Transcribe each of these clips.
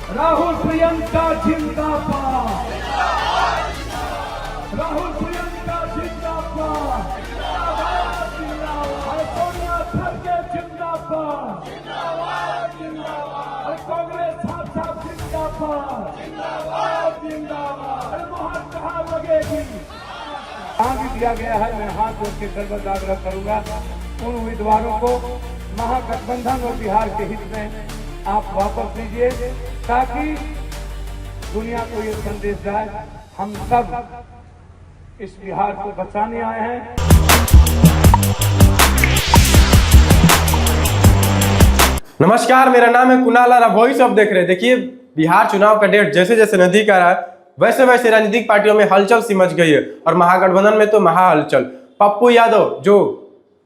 राहुल प्रियंका जिंदाबाद, राहुल प्रियंका जिंदाबाद, सोनिया खड़गे जिंदाबाद, कांग्रेस साहब जिंदाबाद, मोहर कहाँ लगेगी। भी दिया गया है, मैं हाथ जोड़ के सर्वदा आग्रह करूंगा उन उम्मीदवारों को महागठबंधन और बिहार के हित में आप वापस लीजिए, ताकि दुनिया को ये संदेश जाए हम सब इस बिहार को बचाने आए हैं। नमस्कार, मेरा नाम है कुणाल और आप वॉइस ऑफ देख रहे हैं। देखिए, बिहार चुनाव का डेट जैसे जैसे नजदीक आ रहा है वैसे वैसे राजनीतिक पार्टियों में हलचल सी मच गई है और महागठबंधन में तो महा हलचल। पप्पू यादव जो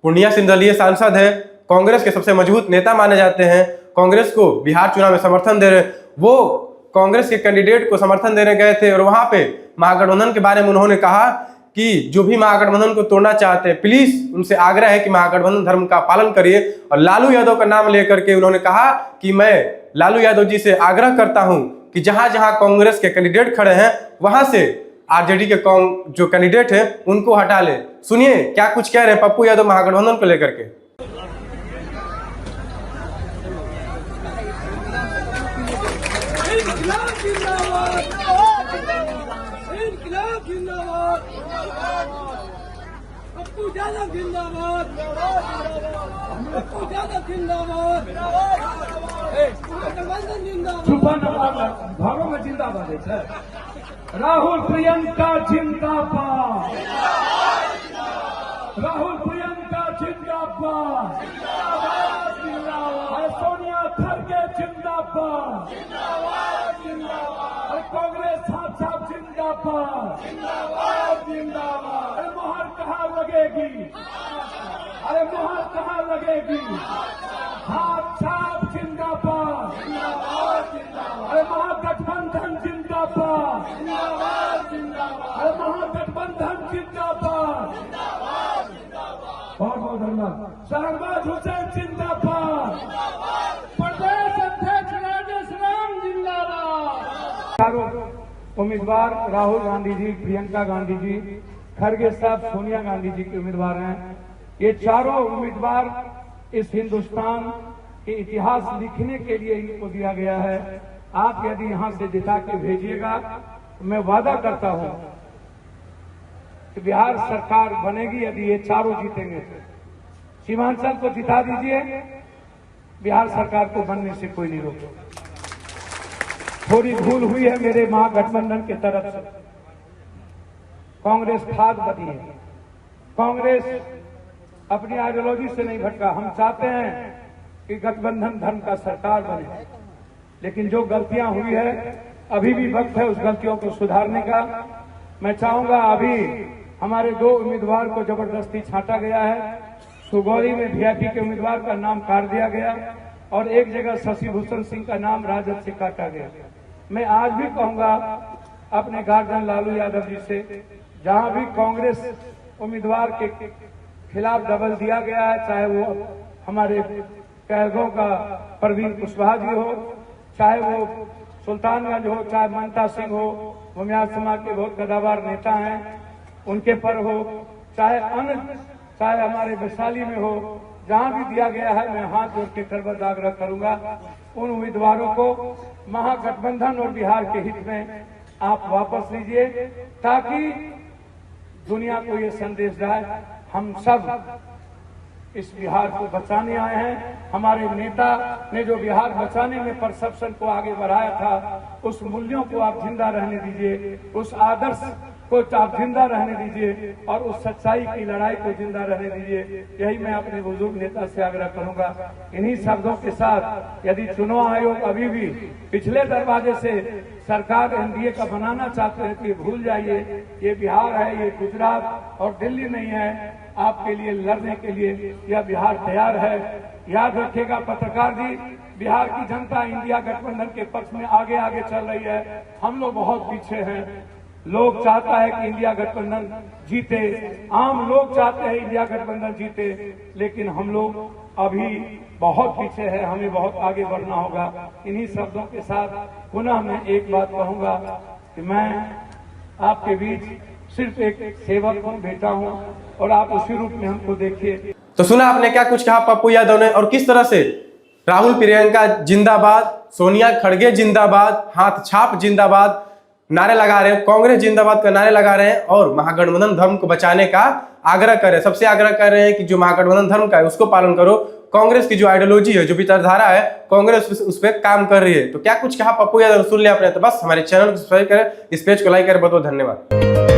पूर्णिया से निर्दलीय सांसद है, कांग्रेस के सबसे मजबूत नेता माने जाते हैं, कांग्रेस को बिहार चुनाव में समर्थन दे रहे, वो कांग्रेस के कैंडिडेट को समर्थन देने गए थे और वहां पे महागठबंधन के बारे में उन्होंने कहा कि जो भी महागठबंधन को तोड़ना चाहते हैं प्लीज उनसे आग्रह है कि महागठबंधन धर्म का पालन करिए। और लालू यादव का नाम लेकर के उन्होंने कहा कि मैं लालू यादव जी से आग्रह करता हूं कि जहां जहां कांग्रेस के कैंडिडेट खड़े हैं वहां से आरजेडी के जो कैंडिडेट हैं उनको हटा ले। सुनिए क्या कुछ कह रहे हैं पप्पू यादव महागठबंधन को लेकर के। भागो में जिंदाबाद है। राहुल प्रियंका जिंदाबाद, राहुल प्रियंका जिंदाबाद, सोनिया खड़गे जिंदाबाद, कांग्रेस साहब जिंदाबाद, मोहर कहाँ लगेगी, अरे मोहर कहाँ लगेगी, हाथ छाप जिंदाबाद, अरे महागठबंधन जिंदाबाद, अरे महागठबंधन जिंदाबाद, बहुत बहुत धन्यवाद। शहबाज हुसैन जिंदाबाद, प्रदेश अध्यक्ष राजेश राम जिंदाबाद। चारों उम्मीदवार राहुल गांधी जी, प्रियंका गांधी जी, खड़गे साहब सोनिया गांधी जी के उम्मीदवार हैं। ये चारों उम्मीदवार इस हिंदुस्तान के इतिहास लिखने के लिए इनको दिया गया है। आप यदि यहां से जिता के भेजिएगा तो मैं वादा करता हूं कि बिहार सरकार बनेगी यदि ये चारों जीतेंगे। सीमांचल को जिता दीजिए, बिहार सरकार को बनने से कोई नहीं रोके। थोड़ी भूल हुई है मेरे महागठबंधन के तरफ से, कांग्रेस खाद बनी है। कांग्रेस अपनी आइडियोलॉजी से नहीं भटका। हम चाहते हैं कि गठबंधन धर्म का सरकार बने, लेकिन जो गलतियां हुई है अभी भी वक्त है उस गलतियों को सुधारने का। मैं चाहूंगा, अभी हमारे दो उम्मीदवार को जबरदस्ती छांटा गया है। सुगौली में वीआईपी के उम्मीदवार का नाम काट दिया गया और एक जगह शशि भूषण सिंह का नाम राजद से काटा गया। मैं आज भी कहूंगा अपने गार्जियन लालू यादव जी से, जहां भी कांग्रेस उम्मीदवार के खिलाफ दबल दिया गया है, चाहे वो हमारे कहलगांव का परवीन कुशवाहा जी हो, चाहे वो सुल्तानगंज हो, चाहे ममता सिंह हो, भूमियार समाज के बहुत कदावर नेता हैं उनके पर हो, चाहे हमारे वैशाली में हो, जहां भी दिया गया है मैं हाथ जोड़ के सर्वदा आग्रह करूंगा उन उम्मीदवारों को महागठबंधन और बिहार के हित में आप वापस लीजिए, ताकि दुनिया को ये संदेश जाए हम सब इस बिहार को बचाने आए हैं। हमारे नेता ने जो बिहार बचाने में परसेप्शन को आगे बढ़ाया था, उस मूल्यों को आप जिंदा रहने दीजिए, उस आदर्श को आप जिंदा रहने दीजिए और उस सच्चाई की लड़ाई को जिंदा रहने दीजिए। यही मैं अपने बुजुर्ग नेता से आग्रह करूंगा। इन्हीं शब्दों के साथ, यदि चुनाव आयोग अभी भी पिछले दरवाजे से सरकार एनडीए का बनाना चाहते हैं कि भूल जाइए, ये बिहार है, ये गुजरात और दिल्ली नहीं है। आपके लिए लड़ने के लिए यह बिहार तैयार है। याद रखिएगा पत्रकार जी, बिहार की जनता इंडिया गठबंधन के पक्ष में आगे आगे चल रही है, हम लोग बहुत पीछे हैं। लोग चाहता है कि इंडिया गठबंधन जीते, आम लोग चाहते हैं इंडिया गठबंधन जीते, लेकिन हम लोग अभी बहुत पीछे है, हमें बहुत आगे बढ़ना होगा। इन्हीं शब्दों के साथ पुनः मैं एक बात कहूंगा कि मैं आपके बीच सिर्फ एक सेवक हूं, बेटा हूं, और आप उसी रूप में हमको देखिए। तो सुना आपने क्या कुछ कहा पप्पू यादव ने, और किस तरह से राहुल प्रियंका जिंदाबाद, सोनिया खड़गे जिंदाबाद, हाथ छाप जिंदाबाद नारे लगा रहे हैं, कांग्रेस जिंदाबाद का नारे लगा रहे हैं और महागठबंधन धर्म को बचाने का आग्रह कर रहे हैं। सबसे आग्रह कर रहे हैं कि जो महागठबंधन धर्म का है उसको पालन करो। कांग्रेस की जो आइडियोलॉजी है, जो विचारधारा है, कांग्रेस उस पर काम कर रही है। तो क्या कुछ कहा पप्पू यादव, सुन लिया आपने। तो बस हमारे चैनल को सब्सक्राइब करें, इस पेज को लाइक करें। बहुत बहुत धन्यवाद।